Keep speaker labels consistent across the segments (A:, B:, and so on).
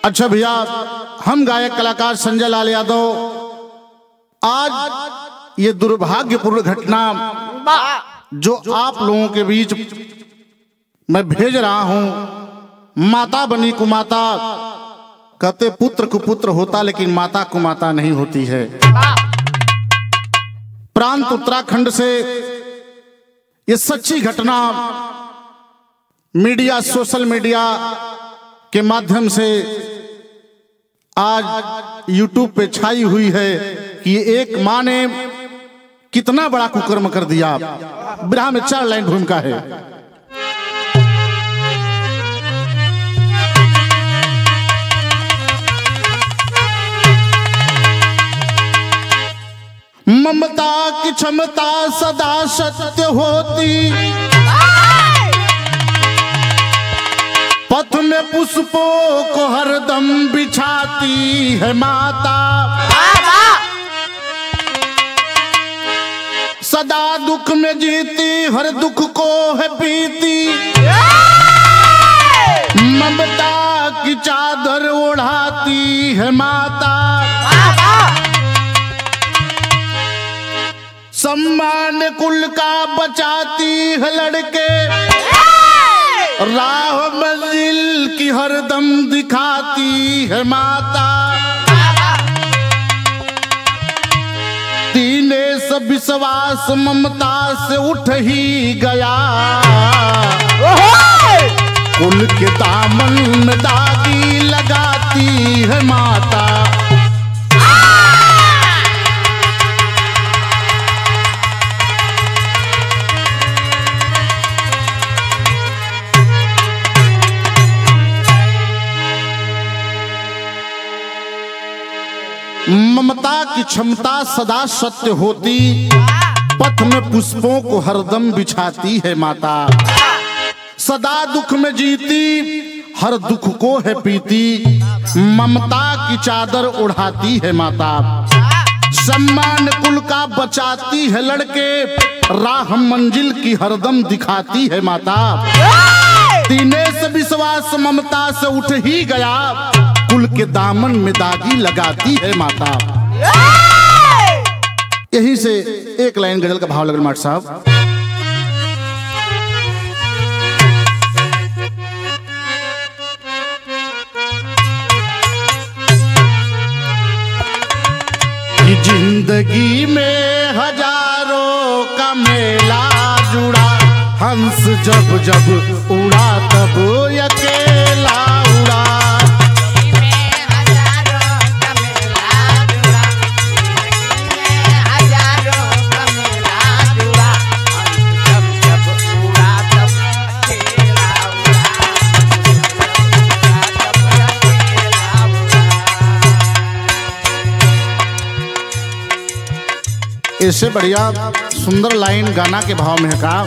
A: अच्छा भैया, हम गायक कलाकार संजय लाल यादव आज ये दुर्भाग्यपूर्ण घटना जो आप लोगों के बीच मैं भेज रहा हूं, माता बनी कुमाता, कहते पुत्र कुपुत्र होता लेकिन माता कुमाता नहीं होती है। प्रांत उत्तराखंड से ये सच्ची घटना मीडिया, सोशल मीडिया के माध्यम से आज यूट्यूब पे छाई हुई है कि एक मां ने कितना बड़ा कुकर्म कर दिया। बिरहा में 4 लाइन भूमिका है। ममता की क्षमता सदा सत्य होती, पथ में पुष्पों को हरदम बिछाती है माता। सदा दुख में जीती, हर दुख को है पीती, ममता की चादर ओढ़ाती है माता। सम्मान कुल का बचाती है लड़के, राह मंजिल की हरदम दिखाती है माता। दीनेश विश्वास ममता से उठ ही गया, कुल के दामन में दागी लगाती है माता। ममता की क्षमता सदा सत्य होती, पथ में पुष्पों को हरदम बिछाती है माता। सदा दुख में जीती, हर दुख को है पीती, ममता की चादर उड़ाती है माता। सम्मान कुल का बचाती है लड़के, राह मंजिल की हरदम दिखाती है माता। दिनेश विश्वास ममता से उठ ही गया, कुल के दामन में दागी लगाती है माता। यही से एक लाइन गजल का भाव लगल माट साहब। कि जिंदगी में हजारों का मेला जुड़ा, हंस जब जब उड़ा तब अकेला उड़ा। इससे बढ़िया सुंदर लाइन गाना के भाव में है का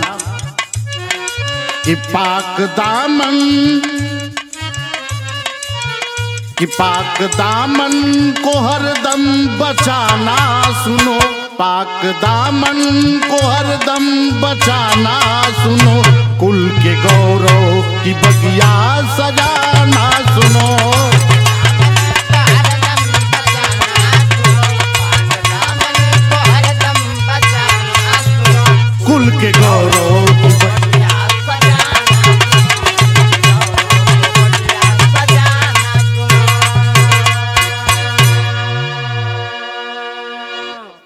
A: कि पाक दामन को हरदम बचाना सुनो, पाक दामन को हरदम बचाना सुनो, कुल के गौरव की बगिया सजाना सुनो। कुल के गौरव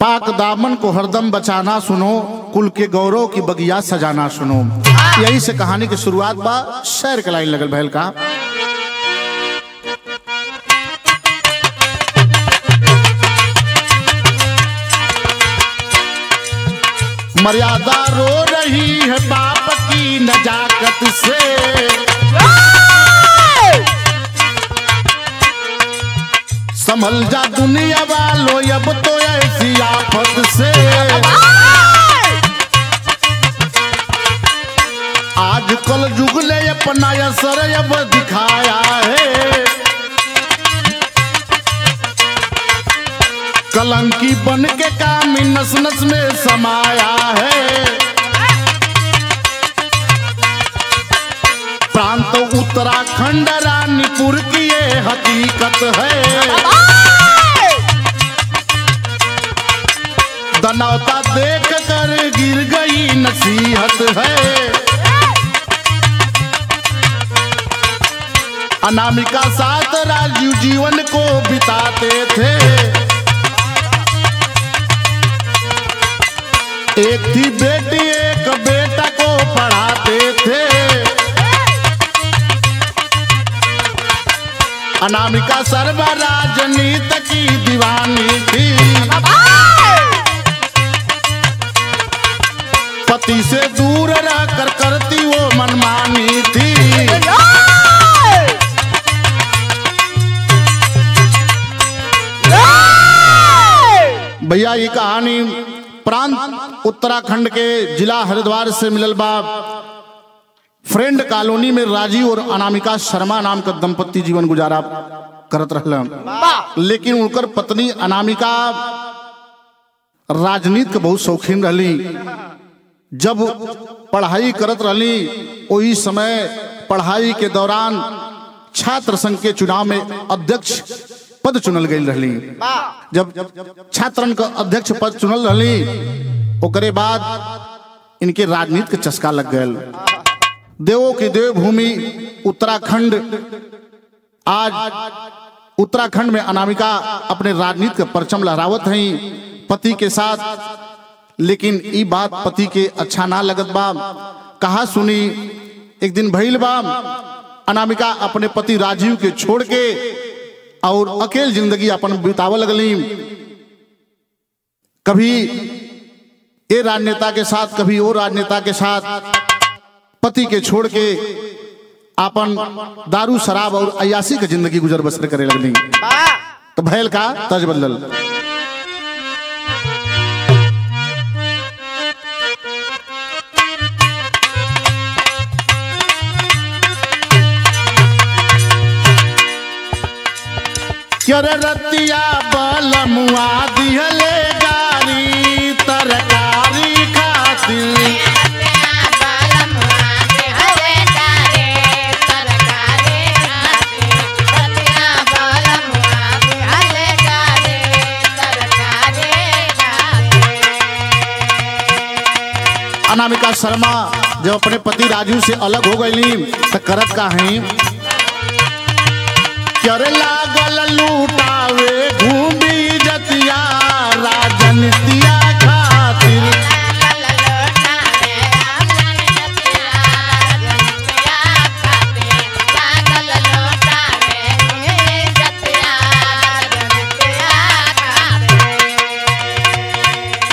A: पाक दामन को हरदम बचाना सुनो, कुल के गौरव की बगिया सजाना सुनो। यही से कहानी की शुरुआत बा। शेर के लाइन लगल भैल का मर्यादा रो रही है बाप की नजाकत से, संभल जा दुनिया वालों अब तो ऐसी आफत से। आजकल जुग ने अपना असर अब दिखाया है, कलंकी बन के काम नस नस में समाया है। प्रांत उत्तराखंड रानीपुर की ये हकीकत है। दनौता देख कर गिर गई नसीहत है। अनामिका साथ राजीव जीवन को बिताते थे। एक थी बेटी एक बेटा को पढ़ाते थे। अनामिका सर्व राजनीति की दीवानी थी। पति से दूर रहकर करती वो मनमानी थी। भैया ये कहानी प्रांत उत्तराखंड के जिला हरिद्वार से मिलल बा। फ्रेंड कॉलोनी में राजीव और अनामिका शर्मा नाम का दंपति जीवन गुजारा करत रहल। लेकिन उनकर पत्नी अनामिका राजनीति के बहुत शौकीन रहली। जब पढ़ाई करत रहली वही समय पढ़ाई के दौरान छात्र संघ के चुनाव में अध्यक्ष पद चुनल गई रहली। जब छात्रन का अध्यक्ष पद चुनल रहली ओकरे बाद इनके राजनीति के चस्का लग गयल। देवों की देवभूमि उत्तराखंड, आज उत्तराखंड में अनामिका अपने राजनीति का परचम लहरावत हैं पति के साथ। लेकिन ये बात पति के अच्छा ना लगत बा। कहा सुनी एक दिन भइल बा अनामिका अपने पति राजीव के छोड़ के और अकेले जिंदगी अपन बितावे लगली। कभी ये राजनेता के साथ कभी वो राजनेता के साथ पति के छोड़ के अपन दारू शराब और अयासी की जिंदगी गुजर बसर करे लगली। तो भैल का तज बदल। रतिया बलमुआ दिहले गारी तरकारी खातिर। अनामिका शर्मा जब अपने पति राजू से अलग हो गई तो करत का है करे लागल लूटावे घूमी जतिया राजनीतिया खातिर।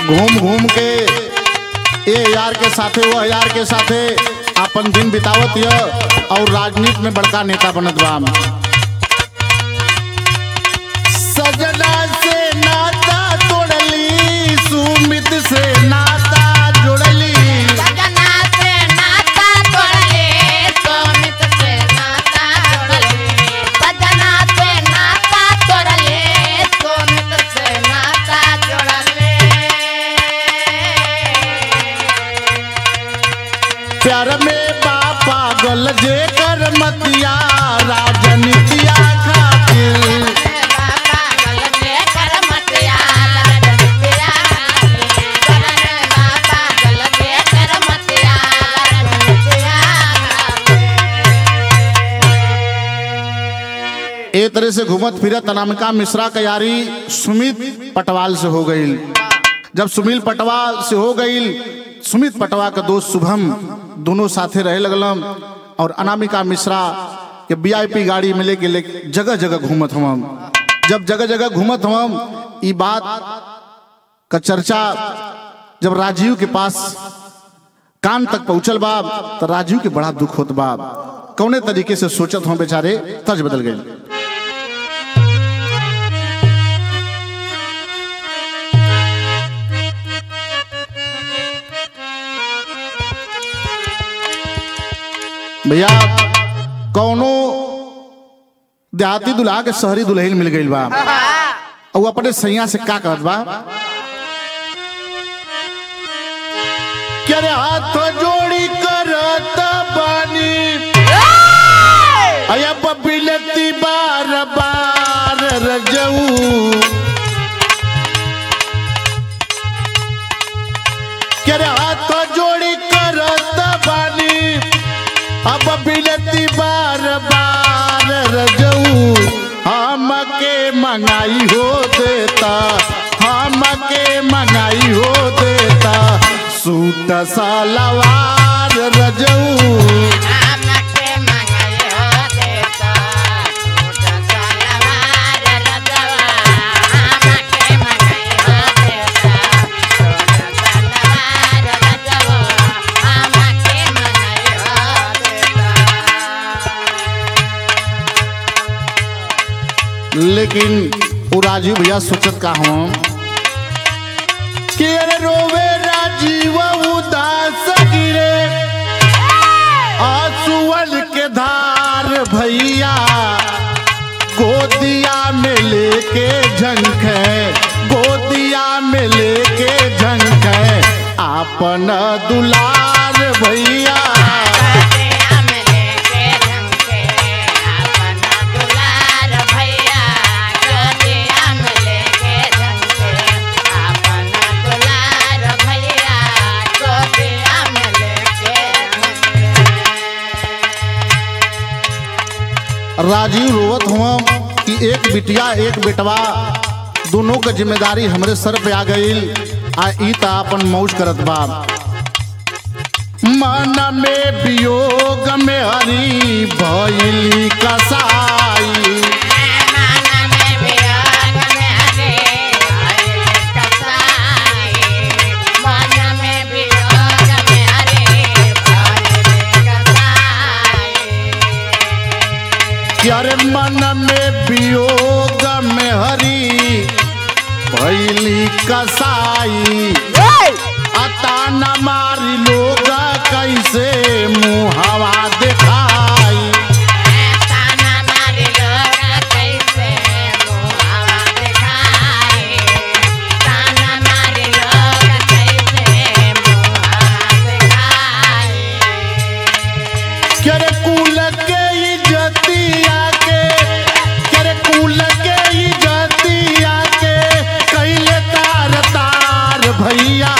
A: घूम घूम के ये यार के साथे वो यार के साथे अपन दिन बितावत यह और राजनीति में बड़का नेता बनत बा। सजना से नाता तोड़ली सुमित से नाता जोड़ली।
B: सजना से नाता तोड़ली सुमित से नाता जोड़ली। सजना से नाता तोड़ली सुमित से नाता जोड़ली।
A: प्यार में बापा गल जे कर मतिया राजनीतिया खातिर। एक तरह से घूमत फिरत अनामिका मिश्रा का यारी सुमित पटवाल से हो गई। जब सुमित पटवाल से हो गई सुमित पटवा का दोस्त शुभम दोनों साथे रहे लगलम और अनामिका मिश्रा के वीआईपी गाड़ी में लेके जगह जगह घूमत हम। जब जगह जगह घूमत हम ये बात का चर्चा जब राजीव के पास कान तक पहुंचल बा तो राजीव के बड़ा दुख होत बा। कौने तरीके से सोचत हम बेचारे तज बदल गए। भैया कौनो देहाती दुल्हा के शहरी दुल्हन मिल गई बा और अपने सैया से का कहत बा क्या रे हाथ जोड़ी करत बानी मंगाई हो देता, हमके मंगाई हो देता, सूट सलवार रजऊ।
B: हमके मंगाई हो देता, सूट सलवार रजवा। हमके मंगाई हो देता, सूट सलवार रजवा। हमके मंगाई हो देता।
A: लेकिन वो राजीव भैया सोचत का हूँ कि अरे रोवे राजीव उदास गिरे आंसुअल के धार भैया, गोदिया में लेके झंखे, गोदिया में लेके झंखे आपन दुलार भैया।
B: गोदिया में लेके झंखे अपना दुलार भैया, गोदिया में लेके झंखे अपना दुलार भैया, गोदिया में लेके झंखे।
A: राजीव रोवत हुआ कि एक बिटिया एक बेटवा दोनों का जिम्मेदारी हमरे सर पे आ गई, आ ई ता अपन मौज करत बा। मन में वियोग में हरी भइली कसाई,
B: मन में वियोग में हरे भइली कसाई, मन में वियोग में हरे भइली कसाई।
A: कि अरे मन में वियोग में हरी भइली कसाई, अता न मारी लोग कैसे मुहावा दिखाई।
B: ताना मारे लोग कैसे मुहावा दिखाई, ताना मारे लोग कैसे मुहावा दिखाई।
A: करे कुल के इज्जतिया के, करे कुल के इज्जतिया के कैले तार तार भैया,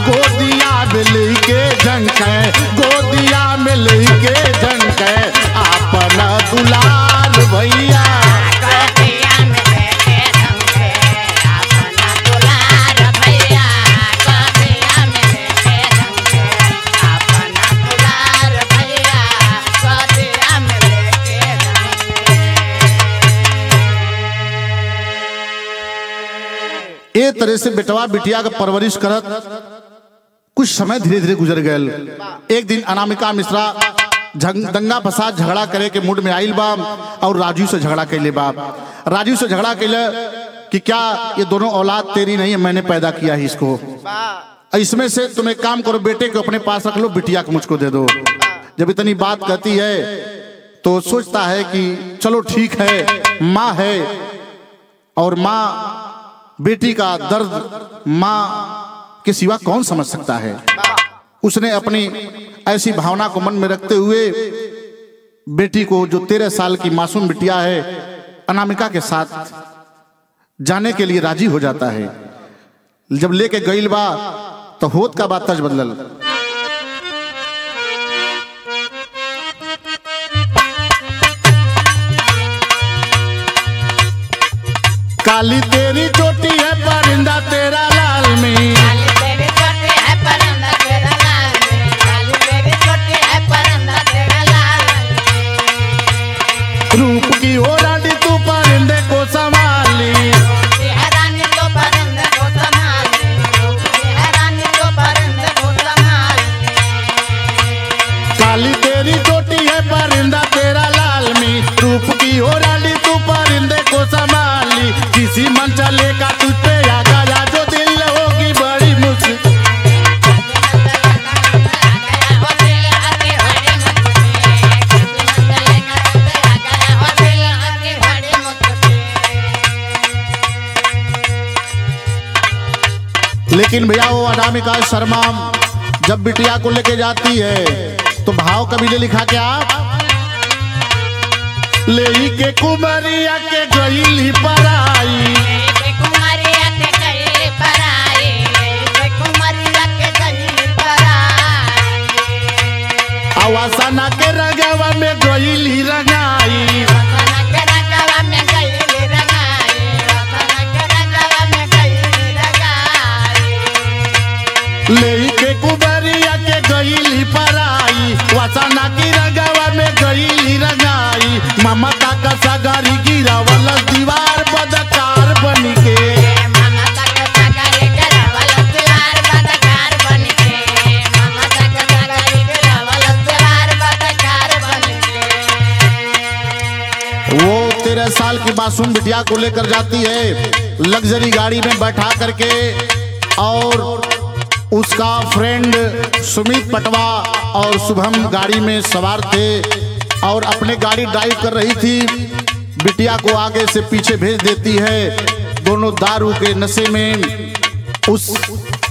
A: गोदिया में लेके झंखे, गोदिया में लेके झंखे अपना दुलार भैया।
B: गोदिया में लेके झंखे अपना दुलार भैया, गोदिया में लेके झंखे अपना दुलार भैया, गोदिया में लेके झंखे।
A: ए तरह से बेटवा बिटिया का परवरिश करत कुछ समय धीरे धीरे गुजर गए। एक दिन अनामिका मिश्रा दंगा फसाद झगड़ा करे के मूड में आइल बा और राजू से झगड़ा कैले बा। राजू से झगड़ा कैले कि क्या ये दोनों औलाद तेरी नहीं है, मैंने पैदा किया है इसको, इसमें से तुम एक काम करो, बेटे को अपने पास रख लो, बिटिया को मुझको दे दो। जब इतनी बात कहती है तो सोचता है कि चलो ठीक है, माँ है और माँ बेटी का दर्द माँ के सिवा कौन समझ सकता है। उसने अपनी ऐसी भावना को मन में रखते हुए बेटी को, जो 13 साल की मासूम बिटिया है, अनामिका के साथ जाने के लिए राजी हो जाता है। जब लेके गईल बा तो होत का बात तज बदलल। काली तेरी चोटी है परिंदा तेरा लाल में,
B: काली तेरी चोटी है परिंदा तेरा लाल में, काली तेरी चोटी है परिंदा तेरा लाल में।
A: रूप की हो रानी तू परिंदे को संभाली,
B: रूप की है रानी तो परिंदे को संभाली, रूप की है रानी तो परिंदे को संभाली।
A: काली तेरी चोटी है परिंदा तेरा लाल में, रूप की हो रानी तू परिंदे को संभाली। किसी मन चलेगा तुझ पे आ गया जो दिल होगी बड़ी मुश्किल। लेकिन भैया वो अनामिका शर्मा जब बिटिया को लेके जाती है तो भाव कभी लिखा क्या, ले के कुमरिया के गईली पराई,
B: कुमारिया के गईली पराई, कुमारिया के गईली पराई।
A: आवासना के रगवा में गईली रंगाई,
B: रसना के रगवा में गईली रंगाई,
A: गईली पराई, वसना की रंगवा में गईली रंगाई, ममता का सगारी गिरावल दीवार बदकार बन के।
B: ममता का सगारी गिरावल दीवार बदकार बन के, ममता का सगारी गिरावल दीवार बदकार बन के।
A: वो 13 साल की मासूम बिटिया को लेकर जाती है लग्जरी गाड़ी में बैठा करके, और उसका फ्रेंड सुमित पटवा और शुभम गाड़ी में सवार थे और अपने गाड़ी ड्राइव कर रही थी। बिटिया को आगे से पीछे भेज देती है। दोनों दारू के नशे में उस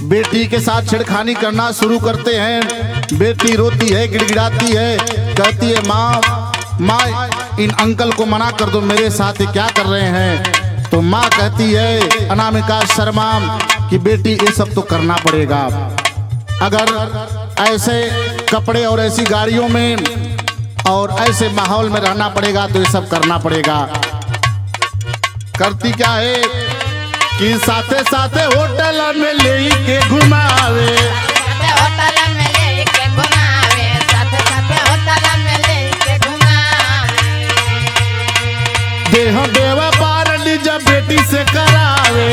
A: बेटी के साथ छेड़खानी करना शुरू करते हैं। बेटी रोती है, गिड़गिड़ाती है, कहती है माँ इन अंकल को मना कर दो, मेरे साथ ये क्या कर रहे हैं। तो माँ कहती है अनामिका शर्मा कि बेटी ये सब तो करना पड़ेगा, अगर ऐसे कपड़े और ऐसी गाड़ियों में और ऐसे माहौल में रहना पड़ेगा तो ये सब करना पड़ेगा। करती क्या है कि साथे साथे होटल में ले के घुमावे,
B: होटल में लेके घुमावे, साथे साथे होटल में लेके घुमावे।
A: देह व्यापार जब बेटी से करावे,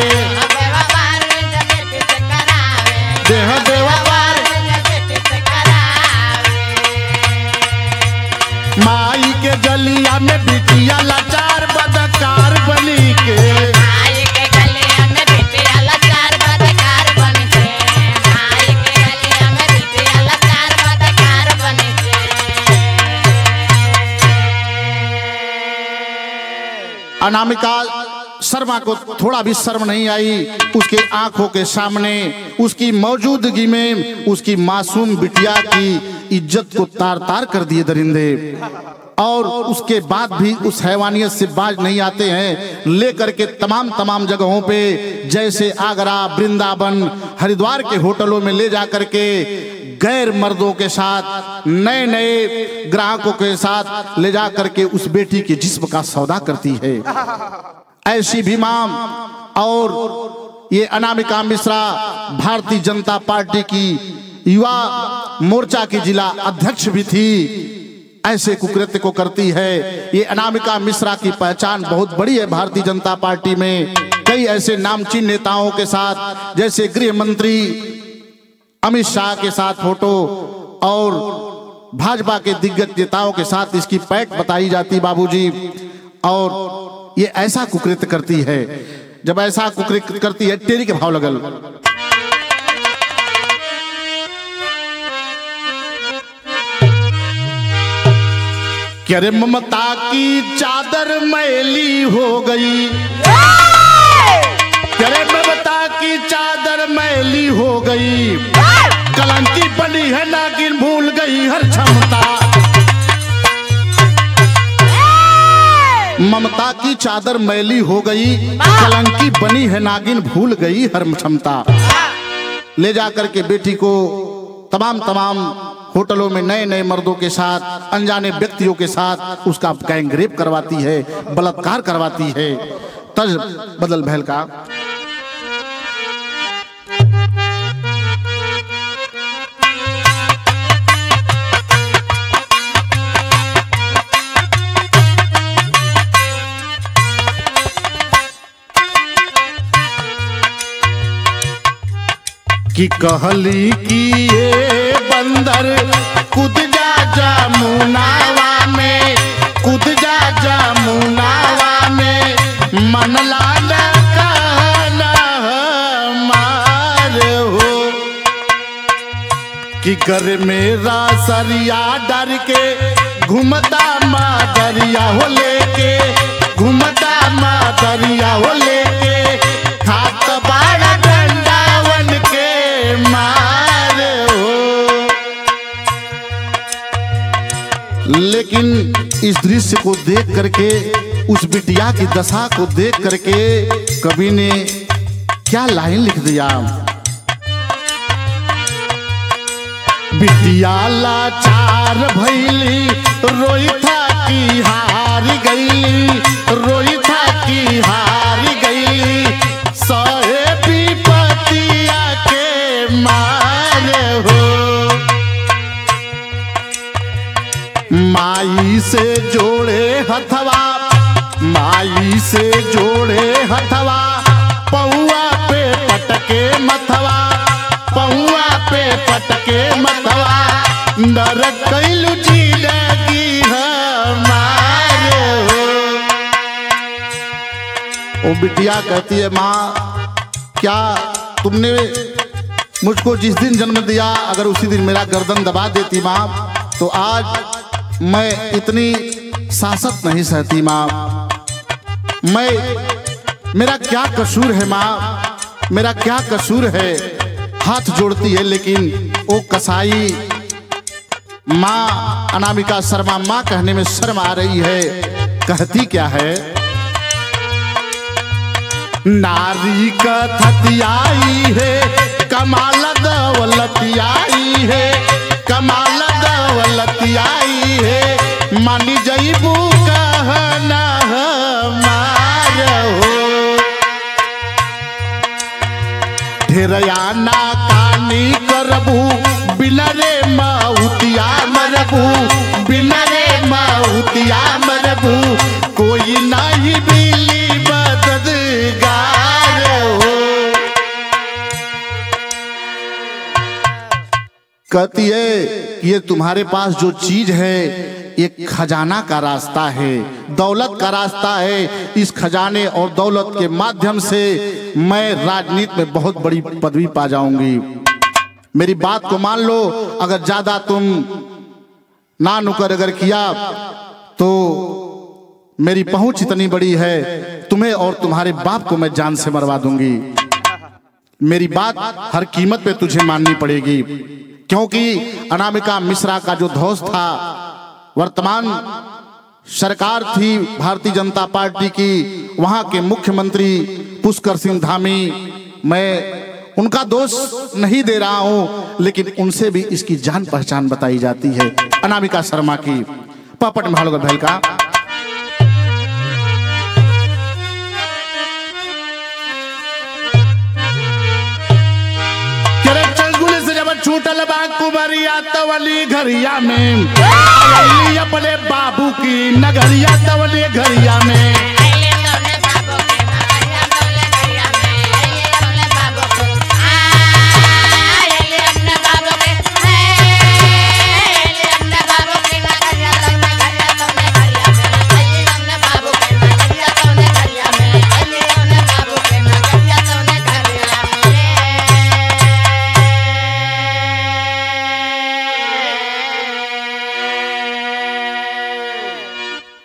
B: व्यापार जब बेटी से करावे,
A: देह व्यापार
B: जब बेटी से करावे।
A: माई के जलिया में बिटिया लाचार बदकार बनी के।
B: माई के गलिया में बिटिया लाचार बदकार बन के, माई के गलिया में बिटिया लाचार बदकार बन के।
A: अनामिका शर्मा को थोड़ा भी शर्म नहीं आई। उसके आंखों के सामने उसकी मौजूदगी में उसकी मासूम बिटिया की इज्जत को तार तार कर दिए दरिंदे, और उसके बाद भी उस हैवानियत से बाज नहीं आते हैं। लेकर के तमाम जगहों पे, जैसे आगरा, वृंदावन, हरिद्वार के होटलों में ले जा करके गैर मर्दों के साथ, नए नए ग्राहकों के साथ ले जा करके उस बेटी के जिस्म का सौदा करती है। ऐसी भी मां। और ये अनामिका मिश्रा भारतीय जनता पार्टी की युवा मोर्चा की जिला अध्यक्ष भी थी। ऐसे कुकृत्य को करती है। ये अनामिका मिश्रा की पहचान बहुत बड़ी है भारतीय जनता पार्टी में। कई ऐसे नामचीन नेताओं के साथ, जैसे गृह मंत्री अमित शाह के साथ फोटो, और भाजपा के दिग्गज नेताओं के साथ इसकी पैठ बताई जाती बाबूजी। और ये ऐसा कुकृत्य करती है। जब ऐसा कुकृत्य करती है, टेरी के भाव लगल। क्या रे ममता की चादर मैली हो गई, क्या रे ममता की चादर मैली हो गई, कलंकी बनी है नागिन भूल गई हर क्षमता। ममता की चादर मैली हो गई, कलंकी बनी है नागिन भूल गई हर क्षमता। ले जाकर के बेटी को तमाम होटलों में नए नए मर्दों के साथ, अनजाने व्यक्तियों के साथ उसका गैंगरेप करवाती है, बलात्कार करवाती है। तज बदल भैल का कि कहली कि ये बंदर कूद जा जमुनावा में, कूद जा जमुनावा में, मनला न कहना हमार हो। कि कर मेरा सरिया डर के घूमता मादरिया हो लेके, घूमता मादरिया हो लेके, खात बाड़ा डंडावन के मार हो। लेकिन इस दृश्य को देख करके, उस बिटिया की दशा को देख करके कवि ने क्या लाइन लिख दिया। बिटिया लाचार भैली, रोई था कि हार गईली, रोई था कि हार गईली, सहे विपतिया के मार हो। माई से जोड़े हथवा, माई से जोड़े हथवा, पहुआ पे पटके मथवा, पहुआ पे पटके मथवा, नर कैलू जिंदगी हमारे हो। वो बिटिया कहती है, माँ क्या तुमने मुझको जिस दिन जन्म दिया अगर उसी दिन मेरा गर्दन दबा देती माँ तो आज मैं इतनी सासत नहीं सहती माँ। मेरा क्या कसूर है माँ, मेरा क्या कसूर है। हाथ जोड़ती है लेकिन वो कसाई माँ अनामिका शर्मा माँ कहने में शर्म आ रही है। कहती क्या है, नारी कथतियाई है कमाल दौलतियाई है, कमाल दौलतियाई है, मानी जईबू कहना हमार हो। ढेरयाना कानी करबू बिना रे मऊतिया मरबू, बिना रे मऊतिया मरबू, कोई नहीं बिली मददगार हो। कहती है कि ये तुम्हारे पास जो चीज है एक खजाना का रास्ता है, दौलत का रास्ता है। इस खजाने और दौलत के माध्यम से मैं राजनीति में बहुत बड़ी पदवी पा जाऊंगी। मेरी बात को मान लो, अगर ज्यादा तुम ना नुकर अगर किया तो मेरी पहुंच इतनी बड़ी है, तुम्हें और तुम्हारे बाप को मैं जान से मरवा दूंगी। मेरी बात हर कीमत पे तुझे माननी पड़ेगी, क्योंकि अनामिका मिश्रा का जो धौस था, वर्तमान सरकार थी भारतीय जनता पार्टी की, वहां के मुख्यमंत्री पुष्कर सिंह धामी, मैं उनका दोष नहीं दे रहा हूं, लेकिन उनसे भी इसकी जान पहचान बताई जाती है अनामिका शर्मा की। पपट महालोगर भैल का छूटल बा कुबरिया तवली घरिया में, अपने बाबू की नगरिया तवली घरिया में।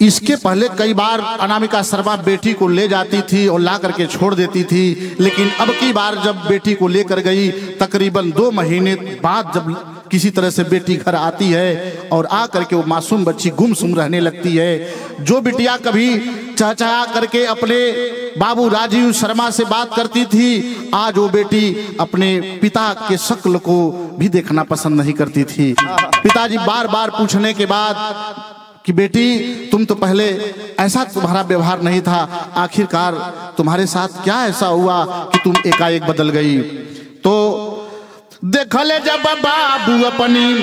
A: इसके पहले कई बार अनामिका शर्मा बेटी को ले जाती थी और ला करके छोड़ देती थी, लेकिन अब की बार जब बेटी को लेकर गई, तकरीबन 2 महीने बाद जब किसी तरह से बेटी घर आती है और आ करके वो मासूम बच्ची गुमसुम रहने लगती है। जो बिटिया कभी चहचहा करके अपने बाबू राजीव शर्मा से बात करती थी, आज वो बेटी अपने पिता के शक्ल को भी देखना पसंद नहीं करती थी। पिताजी बार बार पूछने के बाद कि बेटी तुम तो पहले ऐसा तुम्हारा व्यवहार नहीं था, आखिरकार तुम्हारे साथ क्या ऐसा हुआ कि तुम एकाएक बदल गई। तो देखले जब बाबू अपनी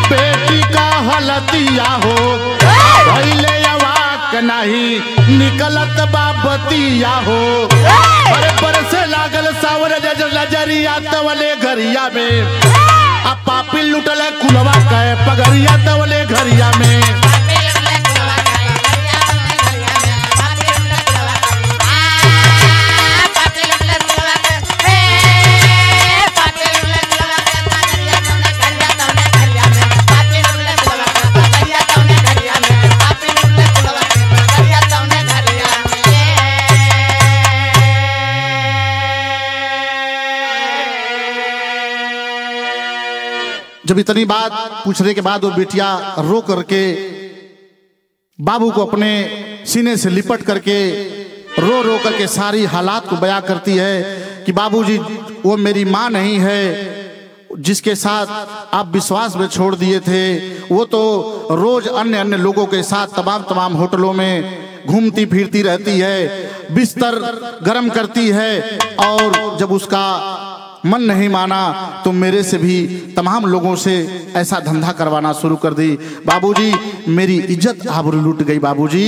A: बेटी का हलतिया हो, पहले अवाक नहीं निकलत बाबतिया हो, पर से लागल सावर नजरिया तवले घरिया में, अब पापी लुटल कुलवा कहे पगरिया तवले घरिया में। जब इतनी बात पूछने के बाद वो बिटिया रो करके बाबू को अपने सीने से लिपट करके रो रो करके सारी हालात को बयां करती है कि बाबूजी वो मेरी माँ नहीं है जिसके साथ आप विश्वास में छोड़ दिए थे, वो तो रोज अन्य अन्य लोगों के साथ तमाम होटलों में घूमती फिरती रहती है, बिस्तर गर्म करती है, और जब उसका मन नहीं माना तो मेरे से भी तमाम लोगों से ऐसा धंधा करवाना शुरू कर दी। बाबूजी मेरी इज्जत आबरू लूट गई बाबूजी,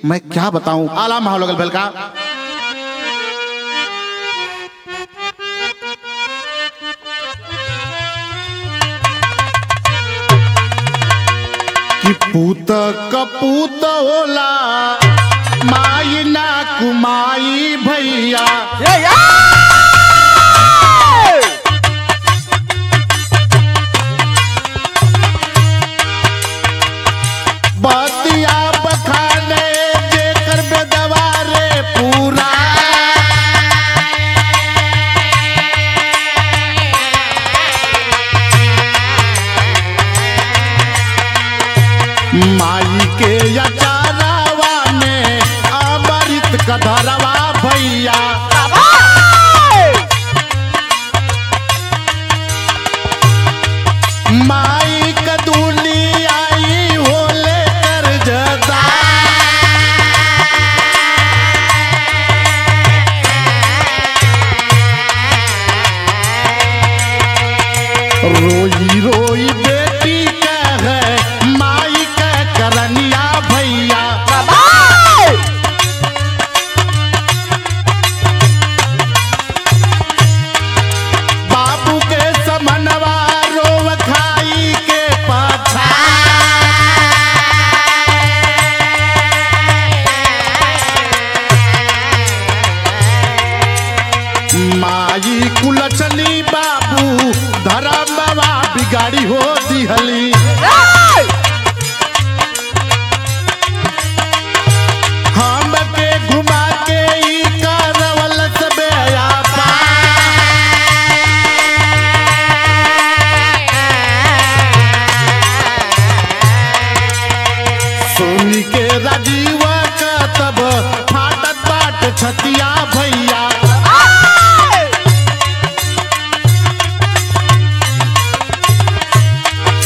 A: मैं क्या बताऊं। आला माहौल लगल भेल का कि पूत कपूत होला माई ना कुमाई भैया, बतिया बखाने जेकर बेदवारे पूरा, माई के यचारावा में अमृत कधरवा भैया, माई कदूली आई होले कर जदा, रोई रोई बेटी कहे माई के करनिया भैया, बाबू के समनवा रोव खाई के पाछा, माई कुलचली बाबू धर्म बाबा बिगाड़ी हो दिहली, हम के घुमा के ई करवल सबे आपा, सोनी के राजीव का तब फाटत बाट छतिया भैया,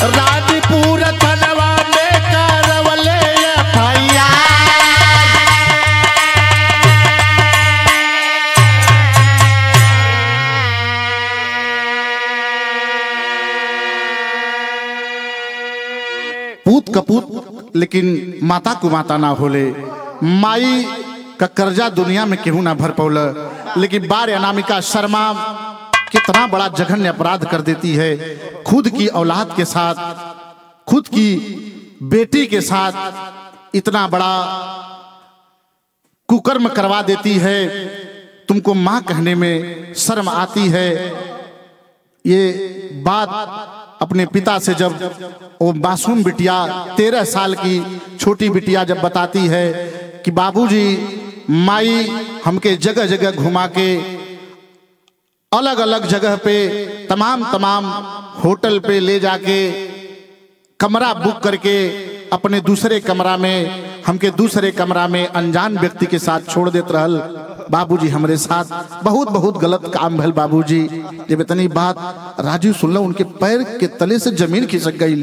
A: राजपुर थनवा में करवले भैया, पूत कपूत लेकिन माता को माता ना होले, माई का कर्जा दुनिया में केहू ना भर पौल, लेकिन बार अनामिका शर्मा कितना बड़ा जघन्य अपराध कर देती है, खुद की औलाद के साथ, खुद की बेटी के साथ इतना बड़ा कुकर्म करवा देती है। तुमको मां कहने में शर्म आती है। ये बात अपने पिता से जब वो मासूम बिटिया 13 साल की छोटी बिटिया जब बताती है कि बाबूजी माई हमके जगह जगह घुमा के अलग अलग जगह पे तमाम होटल पे ले जाके कमरा बुक करके अपने दूसरे कमरा में हमके दूसरे कमरा में अनजान व्यक्ति के साथ छोड़ देते रहल, बाबूजी हमरे साथ बहुत बहुत गलत काम भल बाबूजी। जब इतनी बात राजू सुन लो उनके पैर के तले से जमीन खिसक गई।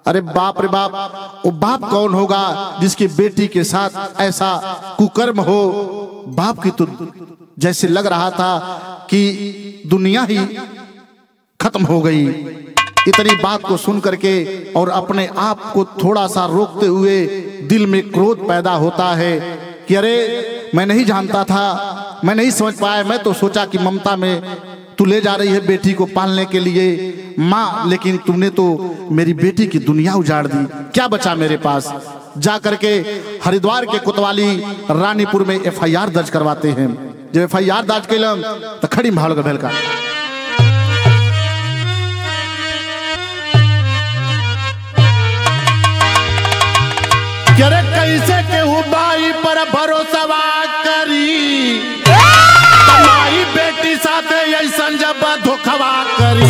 A: अरे बाप रे बाप, वो बाप कौन होगा जिसकी बेटी के साथ ऐसा कुकर्म हो। बाप की तो जैसे लग रहा था कि दुनिया ही खत्म हो गई। इतनी बात को सुन करके और अपने आप को थोड़ा सा रोकते हुए दिल में क्रोध पैदा होता है कि अरे मैं नहीं जानता था, मैं नहीं समझ पाया। मैं तो सोचा कि ममता में तू ले जा रही है बेटी को पालने के लिए माँ, लेकिन तूने तो मेरी बेटी की दुनिया उजाड़ दी। क्या बचा मेरे पास? जा करके हरिद्वार के कोतवाली रानीपुर में FIR दर्ज करवाते हैं। जब FIR दर्ज कैलम तो खड़ी भाल का भेलका अरे कैसे केहू बाई पर भरोसा करी, माई बेटी साथे ऐसन जब धोखवा करी।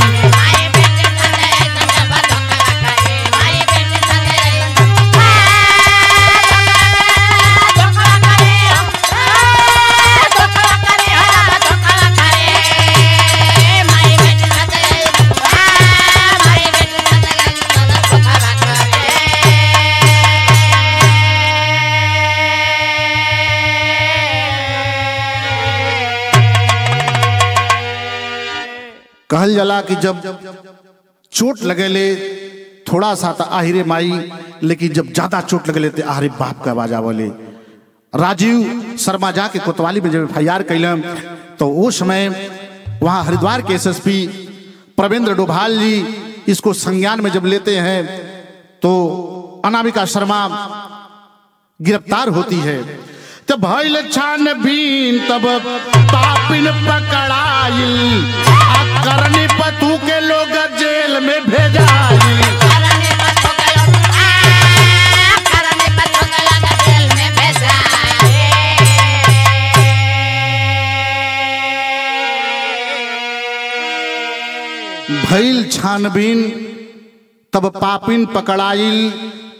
A: कहल जला कि जब चोट लगेले थोड़ा सा था आहिरे माई, लेकिन जब ज्यादा चोट लगेले थे आहिरे बाप का आवाज आवले। राजीव शर्मा जाके कोतवाली में जब FIR कैलम तो वो समय वहां हरिद्वार के SSP प्रवेंद्र डोभाल जी इसको संज्ञान में जब लेते हैं तो अनामिका शर्मा गिरफ्तार होती है। तब भइल छानबीन तब पापिन पकड़ाइल, करनी पतू के लोग जेल में भेजाइल। भइल छानबीन तब पापिन पकड़ाइल,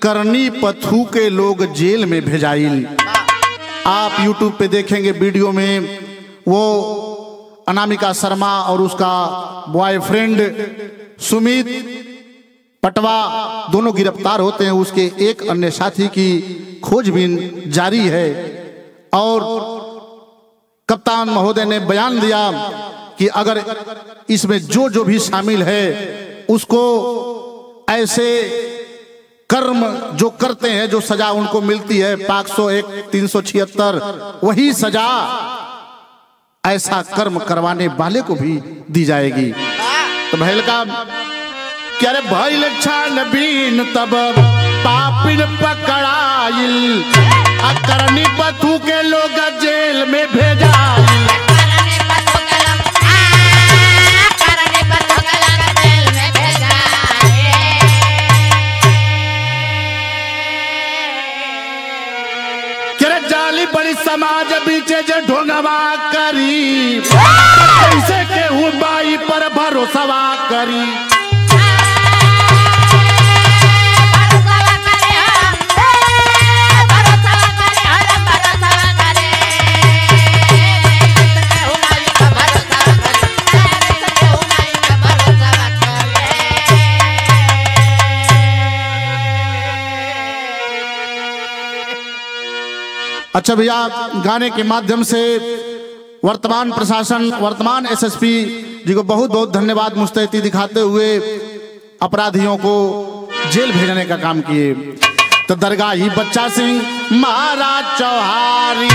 A: करनी पथू के लोग जेल में भेजाइल। आप YouTube पे देखेंगे वीडियो में वो अनामिका शर्मा और उसका बॉयफ्रेंड सुमित पटवा दोनों गिरफ्तार होते हैं। उसके एक अन्य साथी की खोजबीन जारी है और कप्तान महोदय ने बयान दिया कि अगर इसमें जो भी शामिल है उसको ऐसे कर्म जो करते हैं, जो सजा उनको मिलती है 501 376 वही सजा ऐसा कर्म करवाने वाले को भी दी जाएगी। तो भैल का क्या रे भइल छानबीन तब पापिन पकड़ाइल, करनी पथू के लोग जेल में भेजाइल। बड़ी समाज बीचे जे ढोंगवा करी, कैसे केहू बाई पर भरोसवा करी। अच्छा भैया, गाने के माध्यम से वर्तमान प्रशासन, वर्तमान SSP जी को बहुत बहुत धन्यवाद मुस्तैदी दिखाते हुए अपराधियों को जेल भेजने का काम किए। तो दरगाही बच्चा सिंह महाराज चौहारी,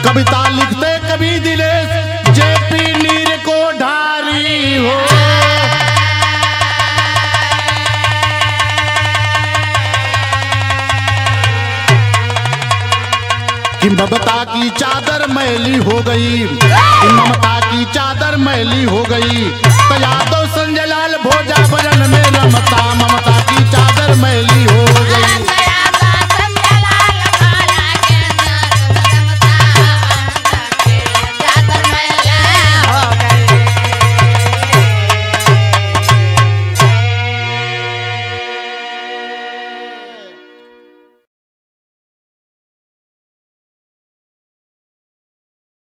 A: कविता लिखते कभी दिलेश JP नीर को ढारी हो। कि ममता की चादर मैली हो गई, ममता की चादर मैली हो गई। तो यादव संजय लाल भोजा भजन में रमता